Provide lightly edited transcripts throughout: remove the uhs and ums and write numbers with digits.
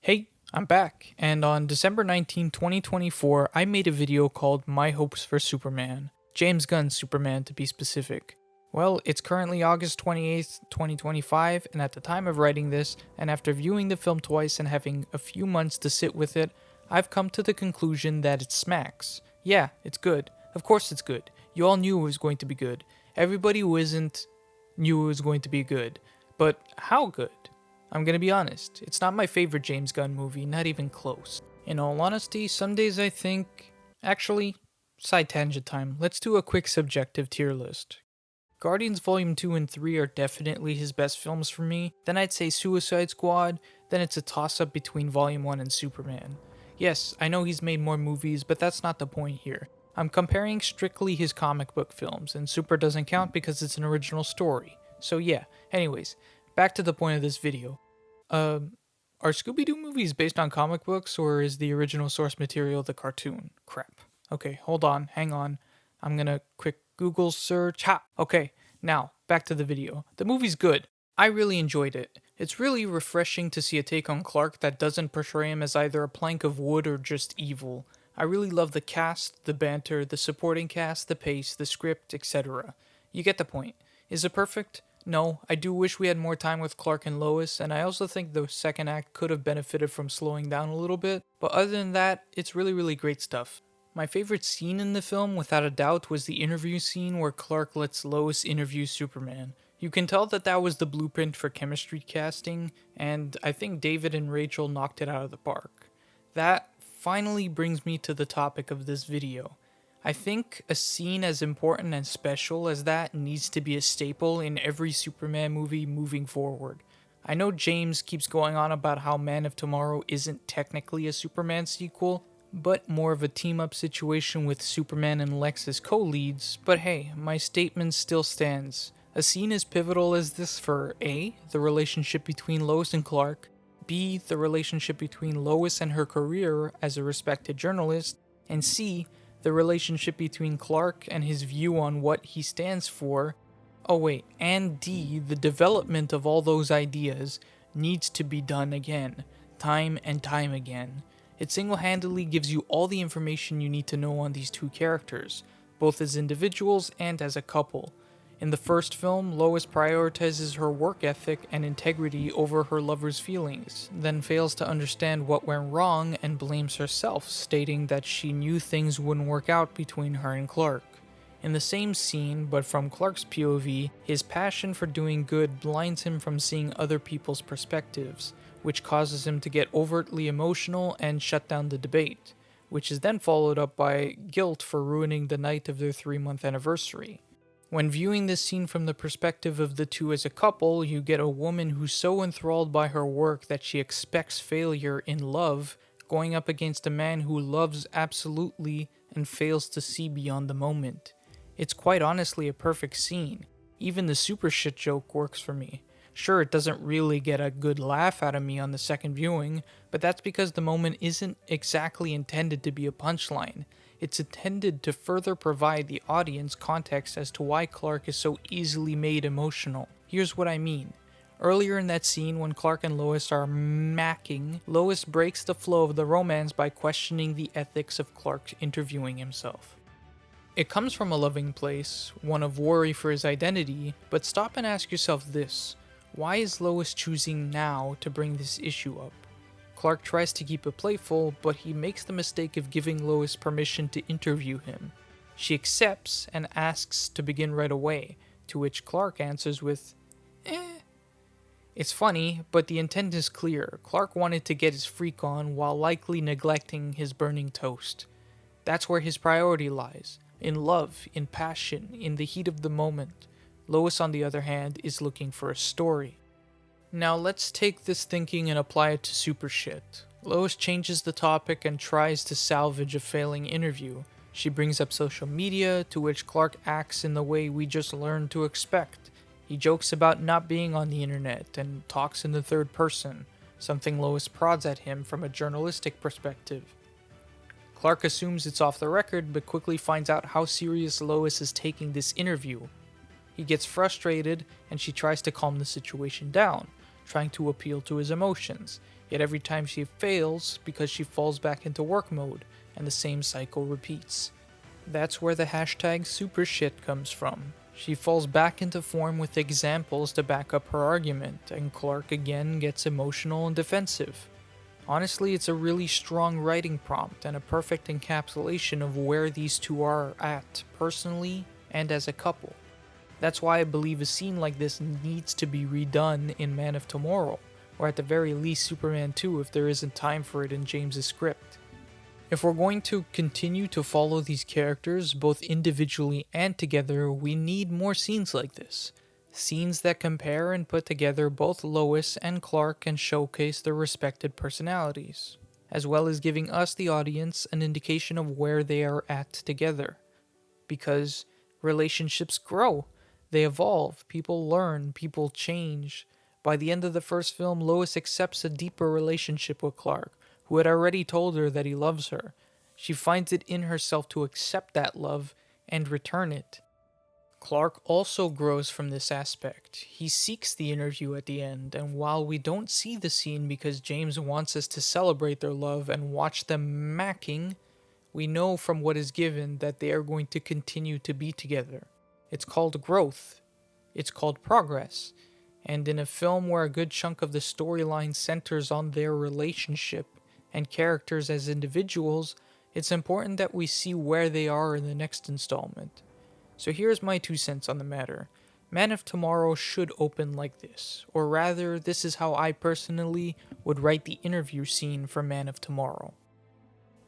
Hey, I'm back, and on December 19, 2024, I made a video called My Hopes for Superman. James Gunn's Superman, to be specific. Well, it's currently August 28th, 2025, and at the time of writing this, and after viewing the film twice and having a few months to sit with it, I've come to the conclusion that it smacks. Yeah, it's good. Of course it's good. You all knew it was going to be good. Everybody who isn't knew it was going to be good. But how good? I'm gonna be honest, it's not my favorite James Gunn movie, not even close. In all honesty, some days I think. Actually, side tangent time, let's do a quick subjective tier list. Guardians Volume 2 and 3 are definitely his best films for me, then I'd say Suicide Squad, then it's a toss up between Volume 1 and Superman. Yes, I know he's made more movies, but that's not the point here. I'm comparing strictly his comic book films, and Super doesn't count because it's an original story. So yeah, anyways, back to the point of this video. Are Scooby-Doo movies based on comic books, or is the original source material the cartoon? Crap. Okay, hold on, hang on. I'm gonna quick Google search. Ha! Okay, now, back to the video. The movie's good. I really enjoyed it. It's really refreshing to see a take on Clark that doesn't portray him as either a plank of wood or just evil. I really love the cast, the banter, the supporting cast, the pace, the script, etc. You get the point. Is it perfect? No, I do wish we had more time with Clark and Lois, and I also think the second act could have benefited from slowing down a little bit, but other than that, it's really great stuff. My favorite scene in the film, without a doubt, was the interview scene where Clark lets Lois interview Superman. You can tell that that was the blueprint for chemistry casting, and I think David and Rachel knocked it out of the park. That finally brings me to the topic of this video. I think a scene as important and special as that needs to be a staple in every Superman movie moving forward. I know James keeps going on about how Man of Tomorrow isn't technically a Superman sequel, but more of a team-up situation with Superman and Lex as co-leads, but hey, my statement still stands. A scene as pivotal as this for A, the relationship between Lois and Clark, B, the relationship between Lois and her career as a respected journalist, and C, the relationship between Clark and his view on what he stands for. And D, the development of all those ideas needs to be done again, time and time again. It single-handedly gives you all the information you need to know on these two characters, both as individuals and as a couple. In the first film, Lois prioritizes her work ethic and integrity over her lover's feelings, then fails to understand what went wrong and blames herself, stating that she knew things wouldn't work out between her and Clark. In the same scene, but from Clark's POV, his passion for doing good blinds him from seeing other people's perspectives, which causes him to get overtly emotional and shut down the debate, which is then followed up by guilt for ruining the night of their 3-month anniversary. When viewing this scene from the perspective of the two as a couple, you get a woman who's so enthralled by her work that she expects failure in love, going up against a man who loves absolutely and fails to see beyond the moment. It's quite honestly a perfect scene. Even the super shit joke works for me. Sure, it doesn't really get a good laugh out of me on the second viewing, but that's because the moment isn't exactly intended to be a punchline. It's intended to further provide the audience context as to why Clark is so easily made emotional. Here's what I mean. Earlier in that scene, when Clark and Lois are macking, Lois breaks the flow of the romance by questioning the ethics of Clark interviewing himself. It comes from a loving place, one of worry for his identity, but stop and ask yourself this. Why is Lois choosing now to bring this issue up? Clark tries to keep it playful, but he makes the mistake of giving Lois permission to interview him. She accepts and asks to begin right away, to which Clark answers with, It's funny, but the intent is clear. Clark wanted to get his freak on while likely neglecting his burning toast. That's where his priority lies, in love, in passion, in the heat of the moment. Lois, on the other hand, is looking for a story. Now let's take this thinking and apply it to super shit. Lois changes the topic and tries to salvage a failing interview. She brings up social media, to which Clark acts in the way we just learned to expect. He jokes about not being on the internet and talks in the third person, something Lois prods at him from a journalistic perspective. Clark assumes it's off the record, but quickly finds out how serious Lois is taking this interview. He gets frustrated, and she tries to calm the situation down, trying to appeal to his emotions. Yet every time she fails because she falls back into work mode, and the same cycle repeats. That's where the hashtag supershit comes from. She falls back into form with examples to back up her argument, and Clark again gets emotional and defensive. Honestly, it's a really strong writing prompt and a perfect encapsulation of where these two are at, personally and as a couple. That's why I believe a scene like this needs to be redone in Man of Tomorrow, or at the very least Superman 2 if there isn't time for it in James's script. If we're going to continue to follow these characters, both individually and together, we need more scenes like this. Scenes that compare and put together both Lois and Clark and showcase their respected personalities, as well as giving us, the audience, an indication of where they are at together. Because relationships grow, they evolve, people learn, people change. By the end of the first film, Lois accepts a deeper relationship with Clark, who had already told her that he loves her. She finds it in herself to accept that love and return it. Clark also grows from this aspect. He seeks the interview at the end, and while we don't see the scene because James wants us to celebrate their love and watch them macking, we know from what is given that they are going to continue to be together. It's called growth. It's called progress. And in a film where a good chunk of the storyline centers on their relationship and characters as individuals, it's important that we see where they are in the next installment. So here's my 2 cents on the matter. Man of Tomorrow should open like this, or rather, this is how I personally would write the interview scene for Man of Tomorrow.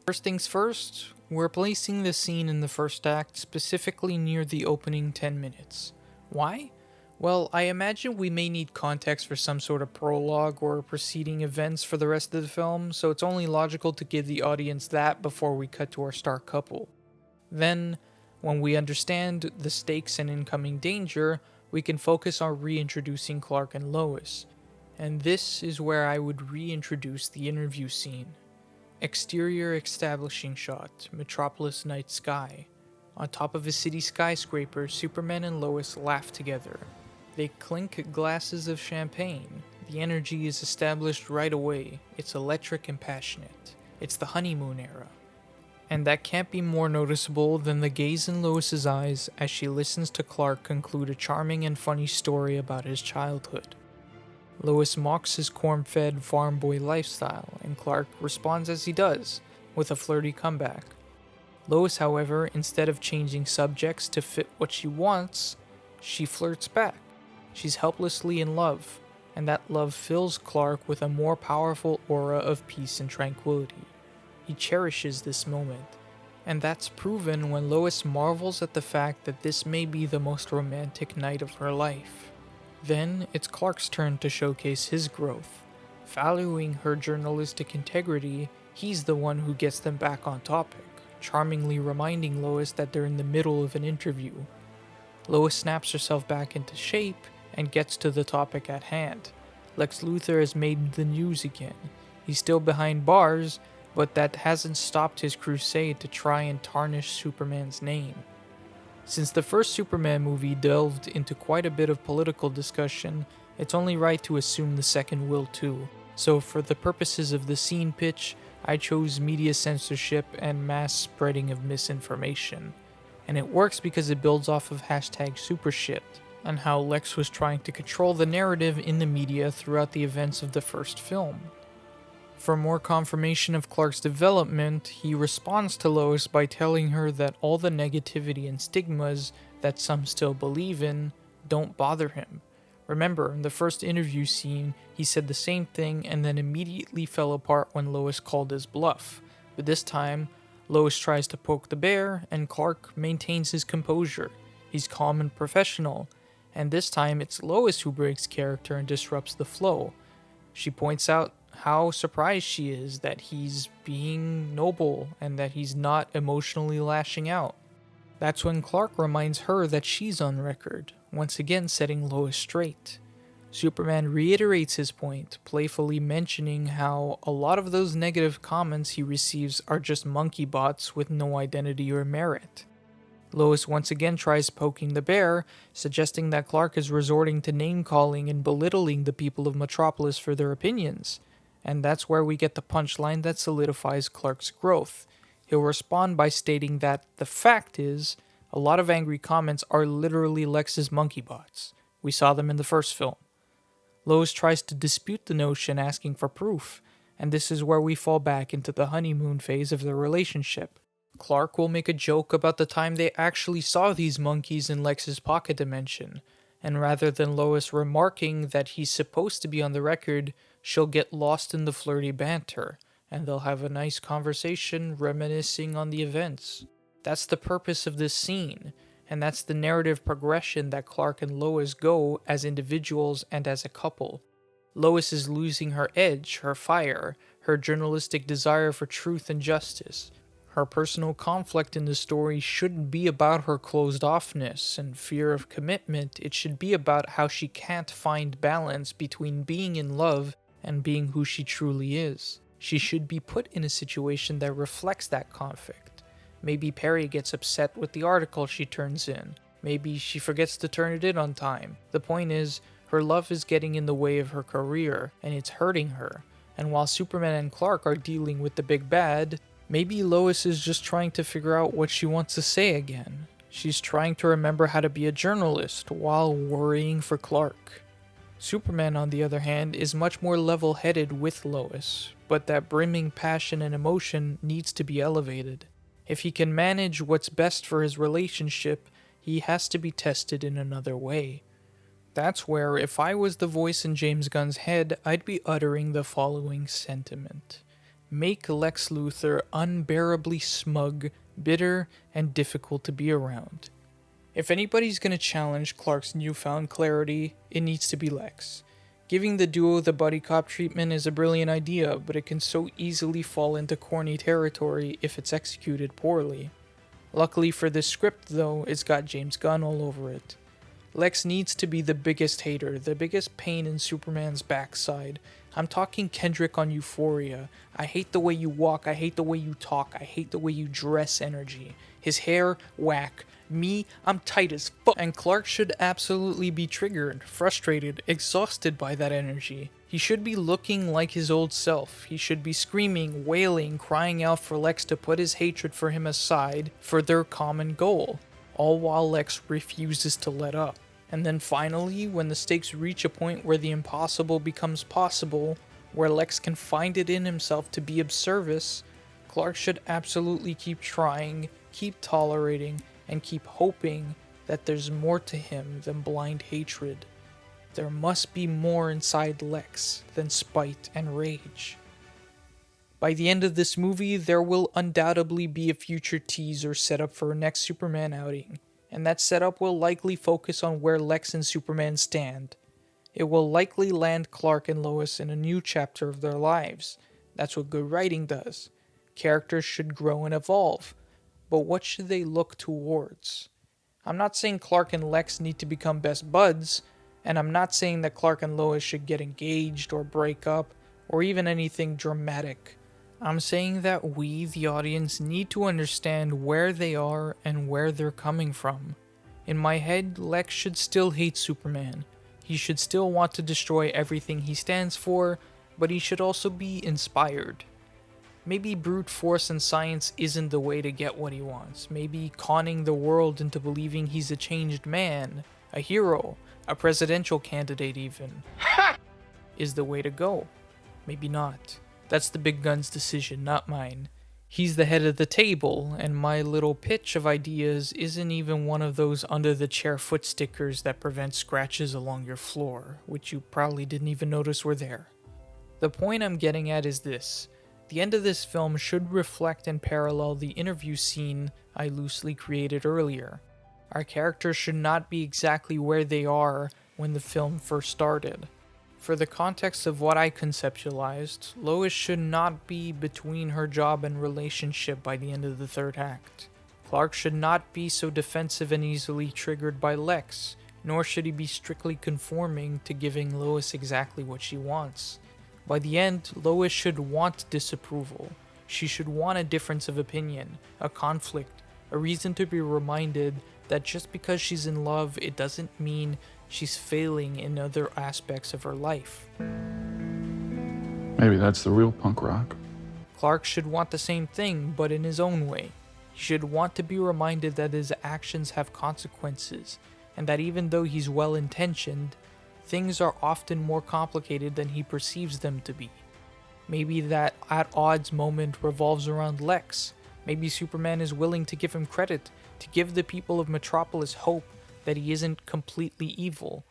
First things first, we're placing the scene in the first act specifically near the opening 10 minutes. Why? Well, I imagine we may need context for some sort of prologue or preceding events for the rest of the film, so it's only logical to give the audience that before we cut to our star couple. Then, when we understand the stakes and incoming danger, we can focus on reintroducing Clark and Lois. And this is where I would reintroduce the interview scene. Exterior establishing shot, Metropolis night sky. On top of a city skyscraper, Superman and Lois laugh together. They clink glasses of champagne. The energy is established right away. It's electric and passionate. It's the honeymoon era. And that can't be more noticeable than the gaze in Lois's eyes as she listens to Clark conclude a charming and funny story about his childhood. Lois mocks his corn-fed farm boy lifestyle, and Clark responds as he does, with a flirty comeback. Lois, however, instead of changing subjects to fit what she wants, she flirts back. She's helplessly in love, and that love fills Clark with a more powerful aura of peace and tranquility. He cherishes this moment, and that's proven when Lois marvels at the fact that this may be the most romantic night of her life. Then it's Clark's turn to showcase his growth. Valuing her journalistic integrity, he's the one who gets them back on topic, charmingly reminding Lois that they're in the middle of an interview. Lois snaps herself back into shape and gets to the topic at hand. Lex Luthor has made the news again. He's still behind bars, but that hasn't stopped his crusade to try and tarnish Superman's name. Since the first Superman movie delved into quite a bit of political discussion, it's only right to assume the second will too. So for the purposes of the scene pitch, I chose media censorship and mass spreading of misinformation. And it works because it builds off of hashtag supershit, and how Lex was trying to control the narrative in the media throughout the events of the first film. For more confirmation of Clark's development, he responds to Lois by telling her that all the negativity and stigmas that some still believe in don't bother him. Remember, in the first interview scene, he said the same thing and then immediately fell apart when Lois called his bluff. But this time, Lois tries to poke the bear, and Clark maintains his composure. He's calm and professional, and this time it's Lois who breaks character and disrupts the flow. She points out how surprised she is that he's being noble and that he's not emotionally lashing out. That's when Clark reminds her that she's on record, once again setting Lois straight. Superman reiterates his point, playfully mentioning how a lot of those negative comments he receives are just monkey bots with no identity or merit. Lois once again tries poking the bear, suggesting that Clark is resorting to name-calling and belittling the people of Metropolis for their opinions. And that's where we get the punchline that solidifies Clark's growth. He'll respond by stating that the fact is, a lot of angry comments are literally Lex's monkey bots. We saw them in the first film. Lois tries to dispute the notion, asking for proof, and this is where we fall back into the honeymoon phase of their relationship. Clark will make a joke about the time they actually saw these monkeys in Lex's pocket dimension, and rather than Lois remarking that he's supposed to be on the record, she'll get lost in the flirty banter, and they'll have a nice conversation reminiscing on the events. That's the purpose of this scene, and that's the narrative progression that Clark and Lois go as individuals and as a couple. Lois is losing her edge, her fire, her journalistic desire for truth and justice. Her personal conflict in the story shouldn't be about her closed-offness and fear of commitment. It should be about how she can't find balance between being in love and being who she truly is. She should be put in a situation that reflects that conflict. Maybe Perry gets upset with the article she turns in. Maybe she forgets to turn it in on time. The point is, her love is getting in the way of her career, and it's hurting her. And while Superman and Clark are dealing with the big bad, maybe Lois is just trying to figure out what she wants to say again. She's trying to remember how to be a journalist while worrying for Clark. Superman, on the other hand, is much more level-headed with Lois, but that brimming passion and emotion needs to be elevated. If he can manage what's best for his relationship, he has to be tested in another way. That's where, if I was the voice in James Gunn's head, I'd be uttering the following sentiment. Make Lex Luthor unbearably smug, bitter, and difficult to be around. If anybody's gonna challenge Clark's newfound clarity, it needs to be Lex. Giving the duo the buddy cop treatment is a brilliant idea, but it can so easily fall into corny territory if it's executed poorly. Luckily for this script though, it's got James Gunn all over it. Lex needs to be the biggest hater, the biggest pain in Superman's backside. I'm talking Kendrick on Euphoria. I hate the way you walk, I hate the way you talk, I hate the way you dress energy. His hair, whack. Me, I'm tight as fuck. And Clark should absolutely be triggered, frustrated, exhausted by that energy. He should be looking like his old self. He should be screaming, wailing, crying out for Lex to put his hatred for him aside for their common goal, all while Lex refuses to let up. And then finally, when the stakes reach a point where the impossible becomes possible, where Lex can find it in himself to be of service, Clark should absolutely keep trying, keep tolerating, and keep hoping that there's more to him than blind hatred. There must be more inside Lex than spite and rage. By the end of this movie, there will undoubtedly be a future teaser set up for a next Superman outing, and that setup will likely focus on where Lex and Superman stand. It will likely land Clark and Lois in a new chapter of their lives. That's what good writing does. Characters should grow and evolve, but what should they look towards? I'm not saying Clark and Lex need to become best buds, and I'm not saying that Clark and Lois should get engaged or break up, or even anything dramatic. I'm saying that we, the audience, need to understand where they are and where they're coming from. In my head, Lex should still hate Superman. He should still want to destroy everything he stands for, but he should also be inspired. Maybe brute force and science isn't the way to get what he wants. Maybe conning the world into believing he's a changed man, a hero, a presidential candidate even, is the way to go. Maybe not. That's the big gun's decision, not mine. He's the head of the table, and my little pitch of ideas isn't even one of those under-the-chair foot stickers that prevent scratches along your floor, which you probably didn't even notice were there. The point I'm getting at is this. The end of this film should reflect and parallel the interview scene I loosely created earlier. Our characters should not be exactly where they are when the film first started. For the context of what I conceptualized, Lois should not be between her job and relationship by the end of the third act. Clark should not be so defensive and easily triggered by Lex, nor should he be strictly conforming to giving Lois exactly what she wants. By the end, Lois should want disapproval. She should want a difference of opinion, a conflict, a reason to be reminded that just because she's in love, it doesn't mean she's failing in other aspects of her life. Maybe that's the real punk rock. Clark should want the same thing, but in his own way. He should want to be reminded that his actions have consequences, and that even though he's well intentioned, things are often more complicated than he perceives them to be. Maybe that at odds moment revolves around Lex. Maybe Superman is willing to give him credit, to give the people of Metropolis hope that he isn't completely evil.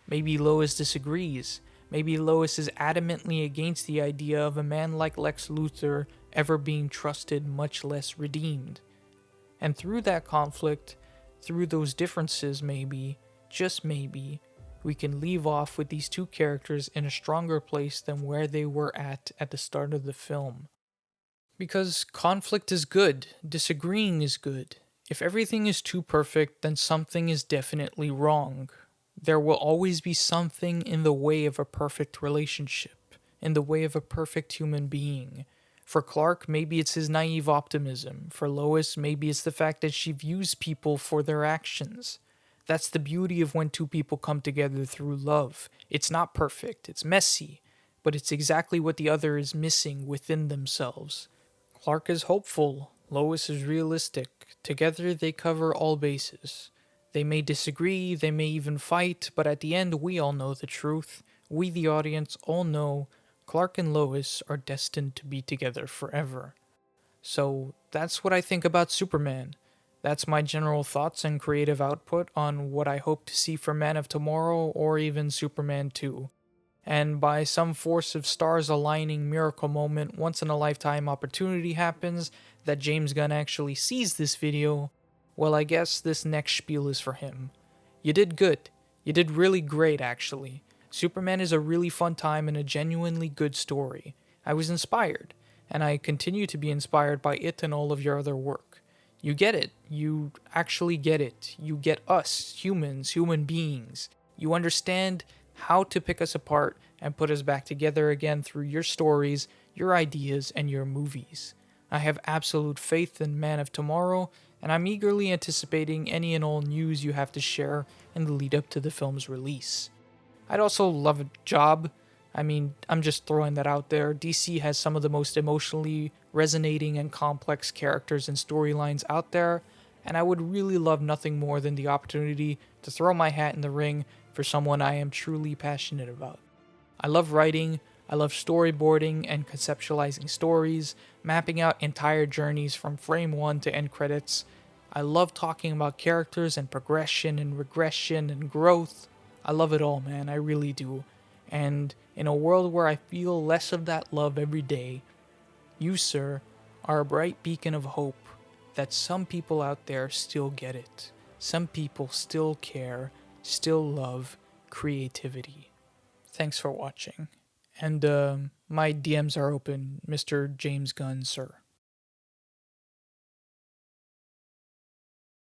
Maybe Lois disagrees. Maybe Lois is adamantly against the idea of a man like Lex Luthor ever being trusted, much less redeemed. And through that conflict, through those differences, maybe, just maybe, we can leave off with these two characters in a stronger place than where they were at the start of the film. Because conflict is good, disagreeing is good. If everything is too perfect, then something is definitely wrong. There will always be something in the way of a perfect relationship, in the way of a perfect human being. For Clark, maybe it's his naive optimism. For Lois, maybe it's the fact that she views people for their actions. That's the beauty of when two people come together through love. It's not perfect, it's messy, but it's exactly what the other is missing within themselves. Clark is hopeful, Lois is realistic. Together they cover all bases. They may disagree, they may even fight, but at the end we all know the truth. We, the audience, all know Clark and Lois are destined to be together forever. So that's what I think about Superman. That's my general thoughts and creative output on what I hope to see for Man of Tomorrow or even Superman 2. And by some force of stars aligning miracle moment, once in a lifetime opportunity happens that James Gunn actually sees this video, well, I guess this next spiel is for him. You did good. You did really great, actually. Superman is a really fun time and a genuinely good story. I was inspired, and I continue to be inspired by it and all of your other work. You get it. You actually get it. You get us, humans, human beings. You understand how to pick us apart and put us back together again through your stories, your ideas, and your movies. I have absolute faith in Man of Tomorrow, and I'm eagerly anticipating any and all news you have to share in the lead up to the film's release. I'd also love a job. I mean, I'm just throwing that out there. DC has some of the most emotionally resonating and complex characters and storylines out there, and I would really love nothing more than the opportunity to throw my hat in the ring for someone I am truly passionate about. I love writing, I love storyboarding and conceptualizing stories, mapping out entire journeys from frame 1 to end credits. I love talking about characters and progression and regression and growth. I love it all, man, I really do. And in a world where I feel less of that love every day, you, sir, are a bright beacon of hope that some people out there still get it. Some people still care, still love creativity. Thanks for watching. And my DMs are open, Mr. James Gunn, sir.